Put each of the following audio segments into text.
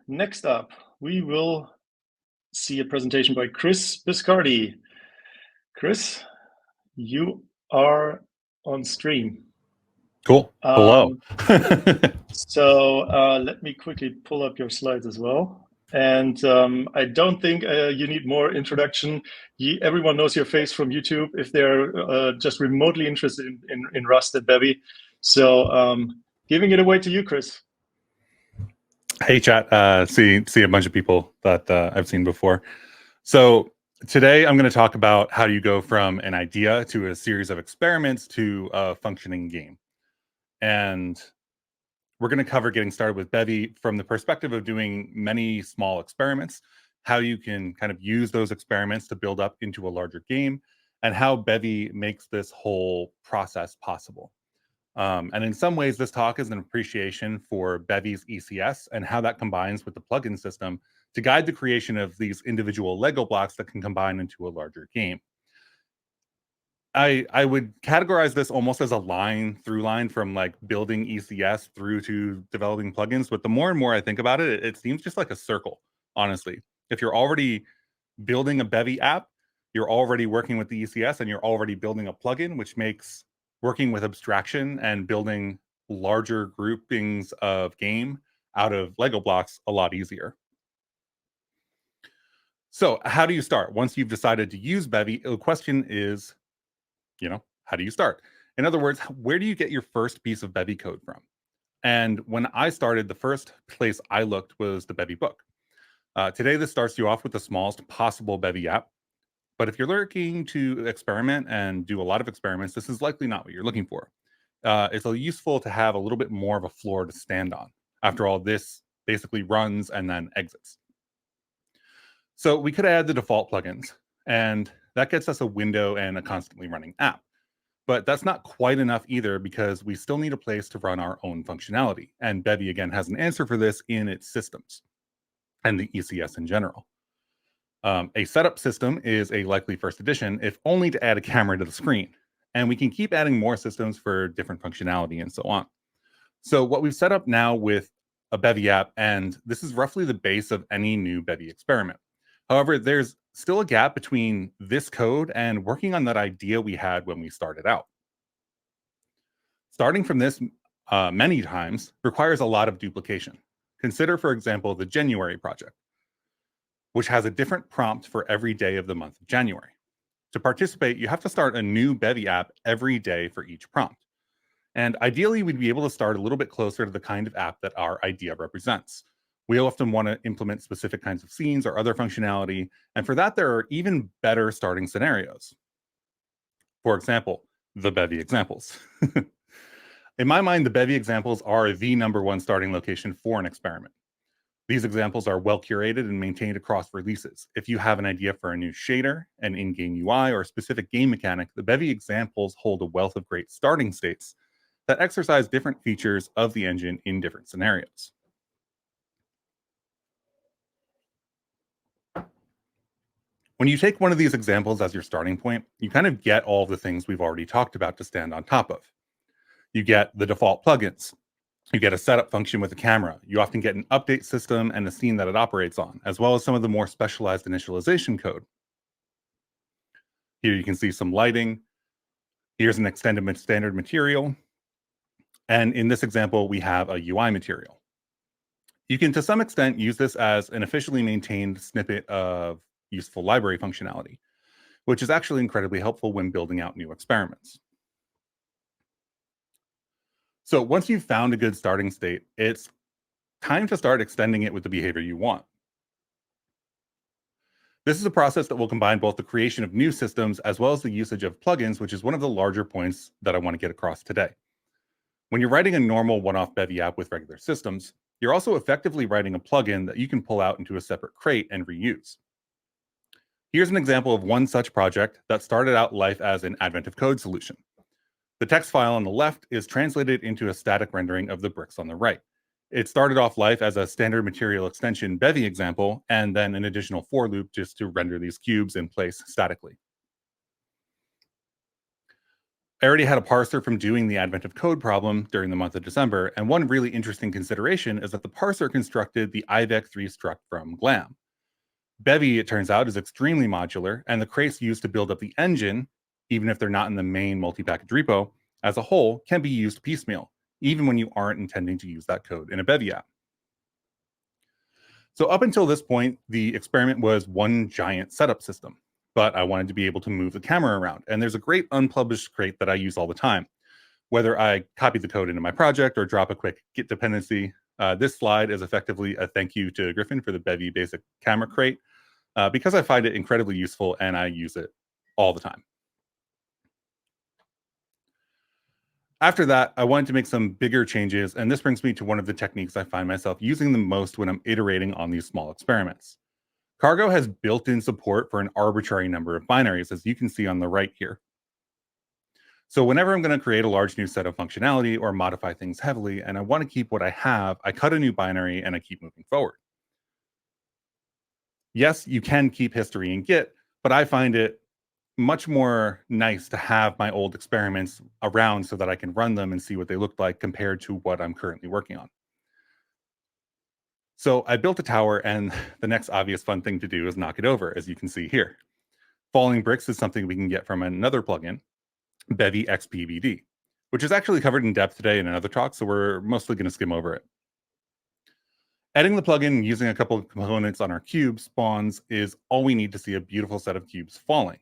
Next up, we will see a presentation by Chris Biscardi. Chris, you are on stream. Cool. Hello. Let me quickly pull up your slides as well. And I don't think you need more introduction. Everyone knows your face from YouTube if they're just remotely interested in Rust and Bevy. Giving it away to you, Chris. Hey, chat. See a bunch of people that I've seen before. So today I'm going to talk about how you go from an idea to a series of experiments to a functioning game. And we're going to cover getting started with Bevy from the perspective of doing many small experiments, how you can kind of use those experiments to build up into a larger game, and how Bevy makes this whole process possible. And in some ways, this talk is an appreciation for Bevy's ECS and how that combines with the plugin system to guide the creation of these individual Lego blocks that can combine into a larger game. I would categorize this almost as a through line from like building ECS through to developing plugins. But the more and more I think about it, it seems just like a circle, honestly. If you're already building a Bevy app, you're already working with the ECS and you're already building a plugin, which makes working with abstraction and building larger groupings of game out of Lego blocks a lot easier. So how do you start? Once you've decided to use Bevy, the question is, how do you start? In other words, where do you get your first piece of Bevy code from? And when I started, the first place I looked was the Bevy book. Today, this starts you off with the smallest possible Bevy app. But if you're looking to experiment and do a lot of experiments, this is likely not what you're looking for. It's useful to have a little bit more of a floor to stand on. After all, this basically runs and then exits. So we could add the default plugins, and that gets us a window and a constantly running app. But that's not quite enough either, because we still need a place to run our own functionality. And Bevy, again, has an answer for this in its systems and the ECS in general. A setup system is a likely first addition, if only to add a camera to the screen. And we can keep adding more systems for different functionality and so on. So what we've set up now with a Bevy app, and this is roughly the base of any new Bevy experiment. However, there's still a gap between this code and working on that idea we had when we started out. Starting from this many times requires a lot of duplication. Consider, for example, the January project, which has a different prompt for every day of the month of January. To participate, you have to start a new Bevy app every day for each prompt. And ideally, we'd be able to start a little bit closer to the kind of app that our idea represents. We often want to implement specific kinds of scenes or other functionality, and for that, there are even better starting scenarios. For example, the Bevy examples. In my mind, the Bevy examples are the #1 starting location for an experiment. These examples are well curated and maintained across releases. If you have an idea for a new shader, an in-game UI, or a specific game mechanic, the Bevy examples hold a wealth of great starting states that exercise different features of the engine in different scenarios. When you take one of these examples as your starting point, you kind of get all the things we've already talked about to stand on top of. You get the default plugins. You get a setup function with a camera. You often get an update system and the scene that it operates on, as well as some of the more specialized initialization code. Here you can see some lighting. Here's an extended standard material. And in this example, we have a UI material. You can, to some extent, use this as an officially maintained snippet of useful library functionality, which is actually incredibly helpful when building out new experiments. So once you've found a good starting state, it's time to start extending it with the behavior you want. This is a process that will combine both the creation of new systems as well as the usage of plugins, which is one of the larger points that I want to get across today. When you're writing a normal one-off Bevy app with regular systems, you're also effectively writing a plugin that you can pull out into a separate crate and reuse. Here's an example of one such project that started out life as an Advent of Code solution. The text file on the left is translated into a static rendering of the bricks on the right. It started off life as a standard material extension Bevy example, and then an additional for loop just to render these cubes in place statically. I already had a parser from doing the Advent of Code problem during the month of December, and one really interesting consideration is that the parser constructed the IVEC3 struct from GLAM. Bevy, it turns out, is extremely modular, and the crates used to build up the engine, even if they're not in the main multi-package repo, as a whole, can be used piecemeal, even when you aren't intending to use that code in a Bevy app. So up until this point, the experiment was one giant setup system, but I wanted to be able to move the camera around. And there's a great unpublished crate that I use all the time. Whether I copy the code into my project or drop a quick Git dependency, this slide is effectively a thank you to Griffin for the Bevy basic camera crate, because I find it incredibly useful and I use it all the time. After that, I wanted to make some bigger changes, and this brings me to one of the techniques I find myself using the most when I'm iterating on these small experiments. Cargo has built-in support for an arbitrary number of binaries, as you can see on the right here. So whenever I'm going to create a large new set of functionality or modify things heavily, and I want to keep what I have, I cut a new binary and I keep moving forward. Yes, you can keep history in Git, but I find it much more nice to have my old experiments around so that I can run them and see what they look like compared to what I'm currently working on. So I built a tower, and the next obvious fun thing to do is knock it over, as you can see here. Falling bricks is something we can get from another plugin, Bevy XPVD, which is actually covered in depth today in another talk, so we're mostly going to skim over it. Adding the plugin and using a couple of components on our cube spawns is all we need to see a beautiful set of cubes falling.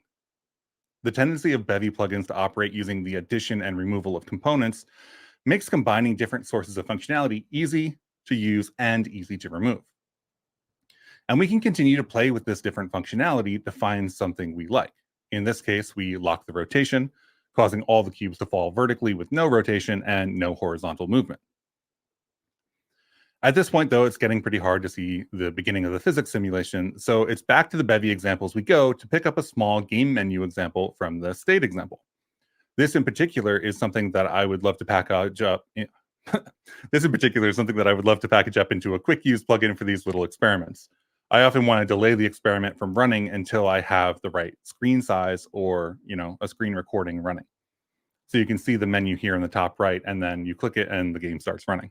The tendency of Bevy plugins to operate using the addition and removal of components makes combining different sources of functionality easy to use and easy to remove. And we can continue to play with this different functionality to find something we like. In this case, we lock the rotation, causing all the cubes to fall vertically with no rotation and no horizontal movement. At this point, though, it's getting pretty hard to see the beginning of the physics simulation, so it's back to the Bevy examples we go to pick up a small game menu example from the state example. This in particular is something that I would love to package up. This in particular is something that I would love to package up into a quick use plugin for these little experiments. I often want to delay the experiment from running until I have the right screen size or, a screen recording running. So you can see the menu here in the top right, and then you click it and the game starts running.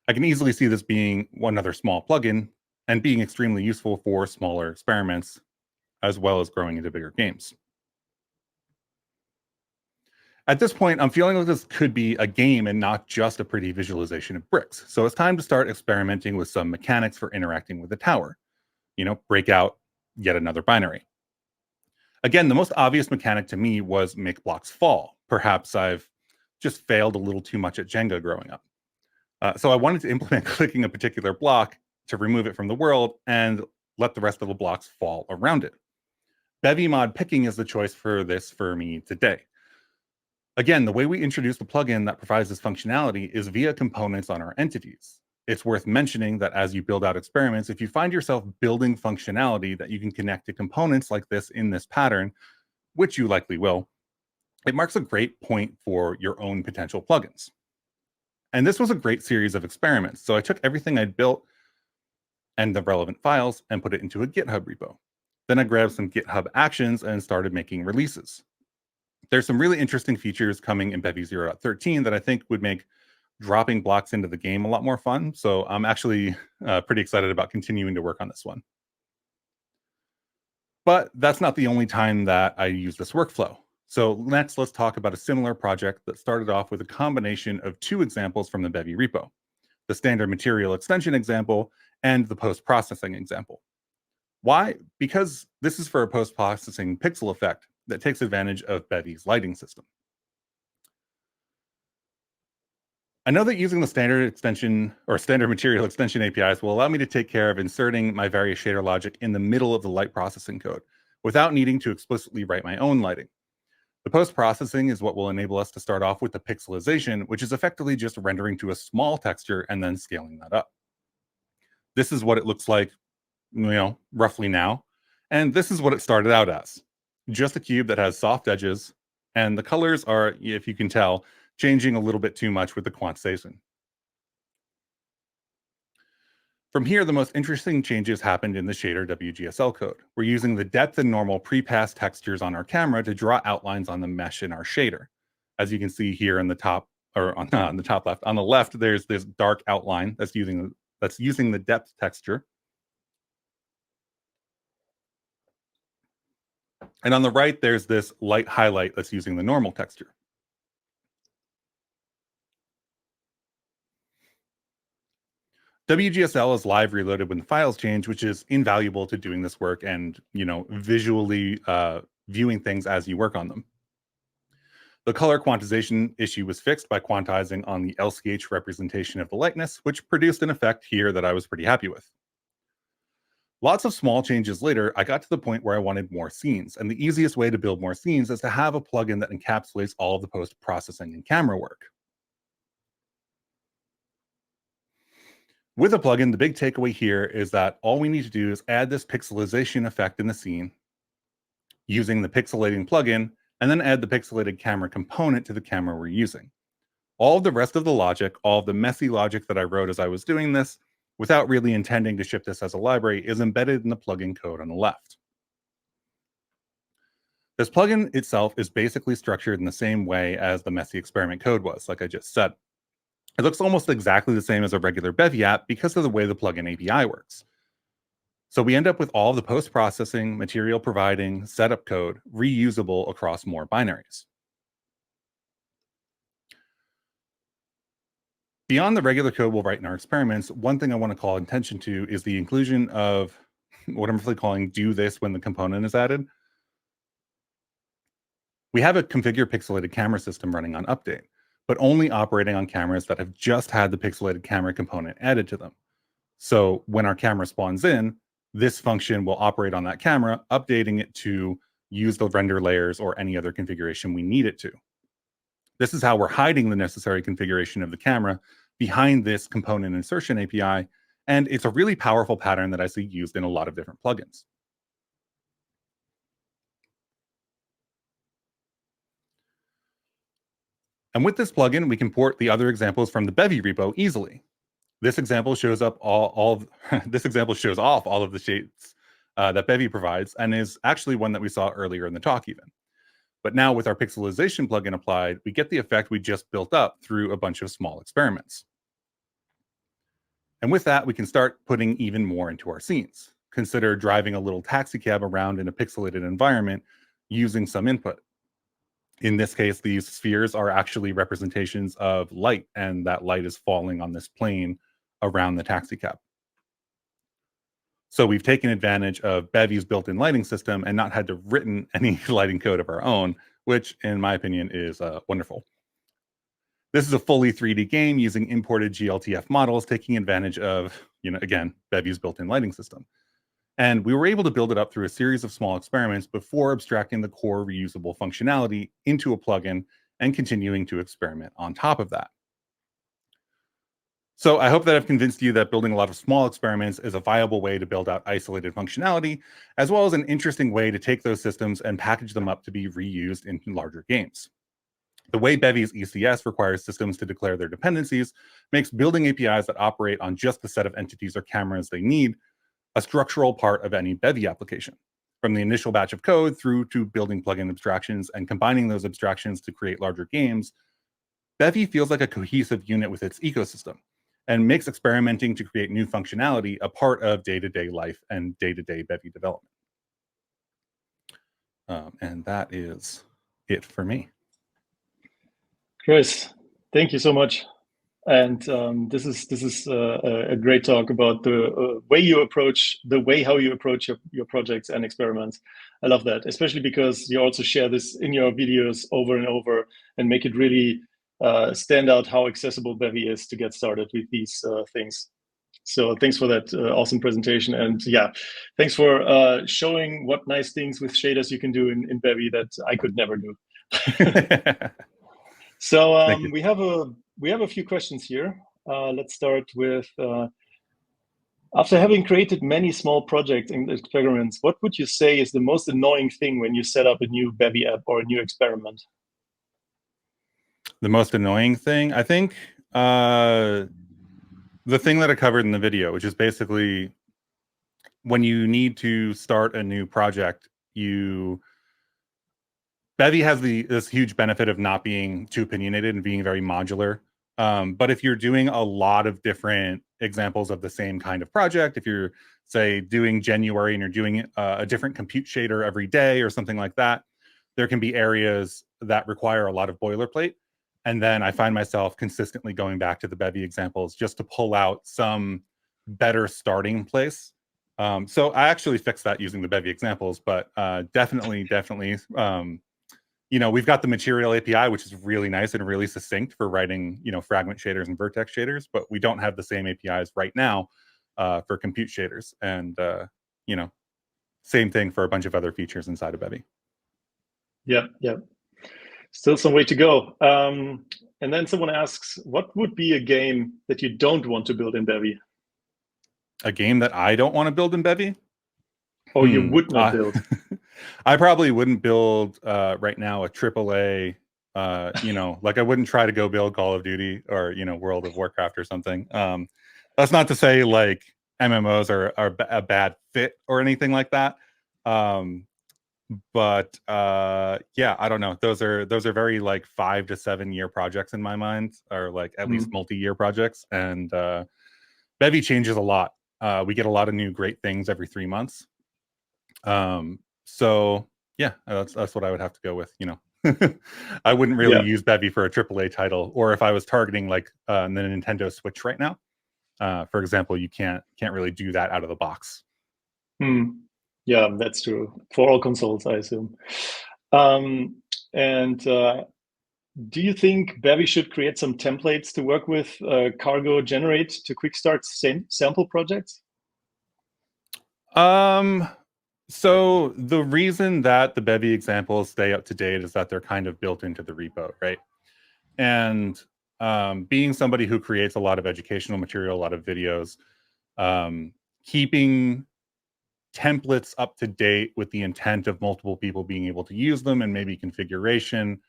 I can easily see this being one other small plugin and being extremely useful for smaller experiments, as well as growing into bigger games. At this point, I'm feeling like this could be a game and not just a pretty visualization of bricks. So it's time to start experimenting with some mechanics for interacting with the tower. Break out yet another binary. Again, the most obvious mechanic to me was make blocks fall. Perhaps I've just failed a little too much at Jenga growing up. So I wanted to implement clicking a particular block to remove it from the world and let the rest of the blocks fall around it. Bevy mod picking is the choice for this for me today. Again, the way we introduce the plugin that provides this functionality is via components on our entities. It's worth mentioning that as you build out experiments, if you find yourself building functionality that you can connect to components like this in this pattern, which you likely will, it marks a great point for your own potential plugins. And this was a great series of experiments. So I took everything I'd built and the relevant files and put it into a GitHub repo. Then I grabbed some GitHub actions and started making releases. There's some really interesting features coming in Bevy 0.13 that I think would make dropping blocks into the game a lot more fun. So I'm actually pretty excited about continuing to work on this one. But that's not the only time that I use this workflow. So next, let's talk about a similar project that started off with a combination of two examples from the Bevy repo, the standard material extension example and the post-processing example. Why? Because this is for a post-processing pixel effect that takes advantage of Bevy's lighting system. I know that using the standard extension or standard material extension APIs will allow me to take care of inserting my various shader logic in the middle of the light processing code without needing to explicitly write my own lighting. The post-processing is what will enable us to start off with the pixelization, which is effectively just rendering to a small texture and then scaling that up. This is what it looks like, roughly now. And this is what it started out as. Just a cube that has soft edges, and the colors are, if you can tell, changing a little bit too much with the quantization. From here, the most interesting changes happened in the shader WGSL code. We're using the depth and normal pre-passed textures on our camera to draw outlines on the mesh in our shader. As you can see here in the top, or on the top left, on the left, there's this dark outline that's using the depth texture. And on the right, there's this light highlight that's using the normal texture. WGSL is live reloaded when the files change, which is invaluable to doing this work and, visually viewing things as you work on them. The color quantization issue was fixed by quantizing on the LCH representation of the likeness, which produced an effect here that I was pretty happy with. Lots of small changes later, I got to the point where I wanted more scenes, and the easiest way to build more scenes is to have a plugin that encapsulates all of the post-processing and camera work. With a plugin, the big takeaway here is that all we need to do is add this pixelization effect in the scene using the pixelating plugin, and then add the pixelated camera component to the camera we're using. All of the rest of the logic, all of the messy logic that I wrote as I was doing this, without really intending to ship this as a library, is embedded in the plugin code on the left. This plugin itself is basically structured in the same way as the messy experiment code was, like I just said. It looks almost exactly the same as a regular Bevy app because of the way the plugin API works. So we end up with all the post-processing, material providing, setup code reusable across more binaries. Beyond the regular code we'll write in our experiments, one thing I want to call attention to is the inclusion of what I'm really calling do this when the component is added. We have a configure pixelated camera system running on update, but only operating on cameras that have just had the pixelated camera component added to them. So when our camera spawns in, this function will operate on that camera, updating it to use the render layers or any other configuration we need it to. This is how we're hiding the necessary configuration of the camera behind this component insertion API, and it's a really powerful pattern that I see used in a lot of different plugins. And with this plugin, we can port the other examples from the Bevy repo easily. This example shows up this example shows off all of the shapes that Bevy provides, and is actually one that we saw earlier in the talk even. But now with our pixelization plugin applied, we get the effect we just built up through a bunch of small experiments. And with that, we can start putting even more into our scenes. Consider driving a little taxi cab around in a pixelated environment using some input. In this case, these spheres are actually representations of light, and that light is falling on this plane around the taxi cab. So we've taken advantage of Bevy's built-in lighting system and not had to written any lighting code of our own, which in my opinion is wonderful. This is a fully 3D game using imported GLTF models, taking advantage of, again, Bevy's built-in lighting system. And we were able to build it up through a series of small experiments before abstracting the core reusable functionality into a plugin and continuing to experiment on top of that. So I hope that I've convinced you that building a lot of small experiments is a viable way to build out isolated functionality, as well as an interesting way to take those systems and package them up to be reused in larger games. The way Bevy's ECS requires systems to declare their dependencies makes building APIs that operate on just the set of entities or cameras they need a structural part of any Bevy application. From the initial batch of code through to building plugin abstractions and combining those abstractions to create larger games, Bevy feels like a cohesive unit with its ecosystem and makes experimenting to create new functionality a part of day-to-day life and day-to-day Bevy development. And that is it for me. Chris, thank you so much. And this is a great talk about the way how you approach your projects and experiments. I love that, especially because you also share this in your videos over and over and make it really stand out how accessible Bevy is to get started with these things. So thanks for that awesome presentation. And yeah, thanks for showing what nice things with shaders you can do in Bevy that I could never do. So we have a few questions here. Let's start with, after having created many small projects and experiments, what would you say is the most annoying thing when you set up a new Bevy app or a new experiment? The most annoying thing, I think, the thing that I covered in the video, which is basically when you need to start a new project, Bevy has this huge benefit of not being too opinionated and being very modular. But if you're doing a lot of different examples of the same kind of project, if you're, say, doing January and you're doing a different compute shader every day or something like that, there can be areas that require a lot of boilerplate. And then I find myself consistently going back to the Bevy examples just to pull out some better starting place. So I actually fixed that using the Bevy examples, but definitely, we've got the material API, which is really nice and really succinct for writing, fragment shaders and vertex shaders, but we don't have the same APIs right now for compute shaders. And, same thing for a bunch of other features inside of Bevy. Yeah. Still some way to go. And then someone asks, what would be a game that you don't want to build in Bevy? A game that I don't want to build in Bevy? Or you would not build? I probably wouldn't build right now a AAA, like I wouldn't try to go build Call of Duty or, World of Warcraft or something. That's not to say like MMOs are a bad fit or anything like that. But yeah, I don't know. Those are very like 5 to 7 year projects in my mind, or like at least multi-year projects. And Bevy changes a lot. We get a lot of new great things every 3 months. So yeah, that's what I would have to go with. I wouldn't really use Bevy for a AAA title, or if I was targeting like the Nintendo Switch right now, for example, you can't really do that out of the box. Yeah, that's true for all consoles, I assume. Do you think Bevy should create some templates to work with cargo generate to quick start sample projects? So the reason that the Bevy examples stay up to date is that they're kind of built into the repo, right? And being somebody who creates a lot of educational material, a lot of videos, keeping templates up to date with the intent of multiple people being able to use them and maybe configuration,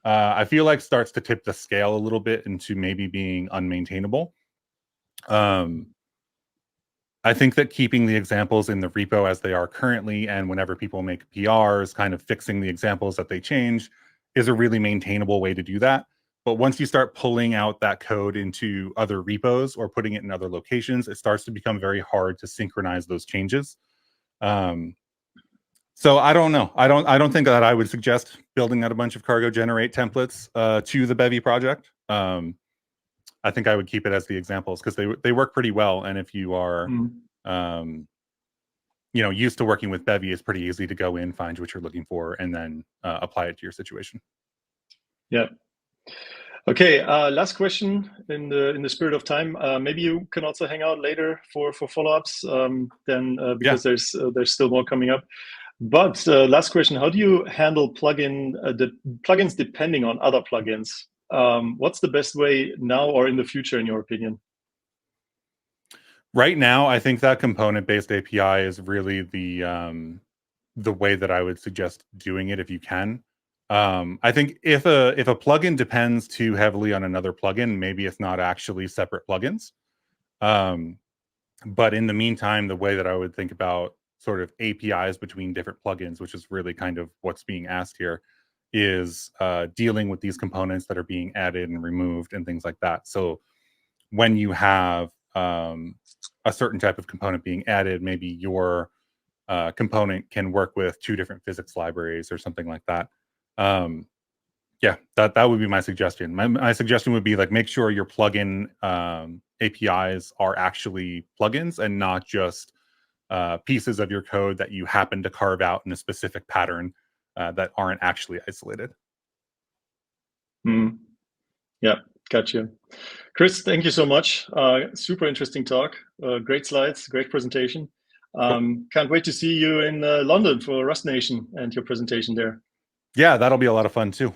I feel like starts to tip the scale a little bit into maybe being unmaintainable. I think that keeping the examples in the repo as they are currently, and whenever people make PRs, kind of fixing the examples that they change, is a really maintainable way to do that. But once you start pulling out that code into other repos or putting it in other locations, it starts to become very hard to synchronize those changes. So I don't know. I don't think that I would suggest building out a bunch of cargo generate templates to the Bevy project. I think I would keep it as the examples because they work pretty well. And if you are, used to working with Bevy, it's pretty easy to go in, find what you're looking for, and then apply it to your situation. Yeah. Okay. Last question in the spirit of time. Maybe you can also hang out later for follow-ups. Because there's still more coming up. But last question: how do you handle the plugins depending on other plugins? What's the best way now or in the future, in your opinion? Right now, I think that component-based API is really the way that I would suggest doing it if you can. I think if a plugin depends too heavily on another plugin, maybe it's not actually separate plugins. But in the meantime, the way that I would think about sort of APIs between different plugins, which is really kind of what's being asked here, is dealing with these components that are being added and removed and things like that. So when you have a certain type of component being added, maybe your component can work with 2 different physics libraries or something like that. Yeah, that would be my suggestion. My suggestion would be like, make sure your plugin APIs are actually plugins and not just pieces of your code that you happen to carve out in a specific pattern that aren't actually isolated. Yeah, gotcha. Chris, thank you so much. Super interesting talk. Great slides, great presentation. Can't wait to see you in London for Rust Nation and your presentation there. Yeah, that'll be a lot of fun too.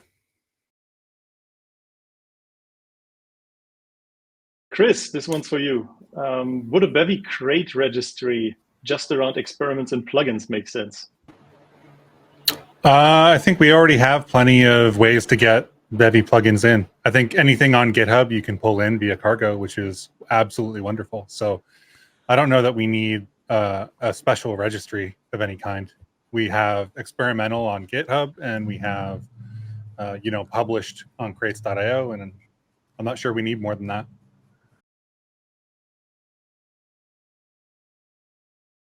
Chris, this one's for you. Would a Bevy crate registry just around experiments and plugins make sense? I think we already have plenty of ways to get Bevy plugins in. I think anything on GitHub you can pull in via cargo, which is absolutely wonderful. So I don't know that we need a special registry of any kind. We have experimental on GitHub, and we have, published on crates.io, and I'm not sure we need more than that.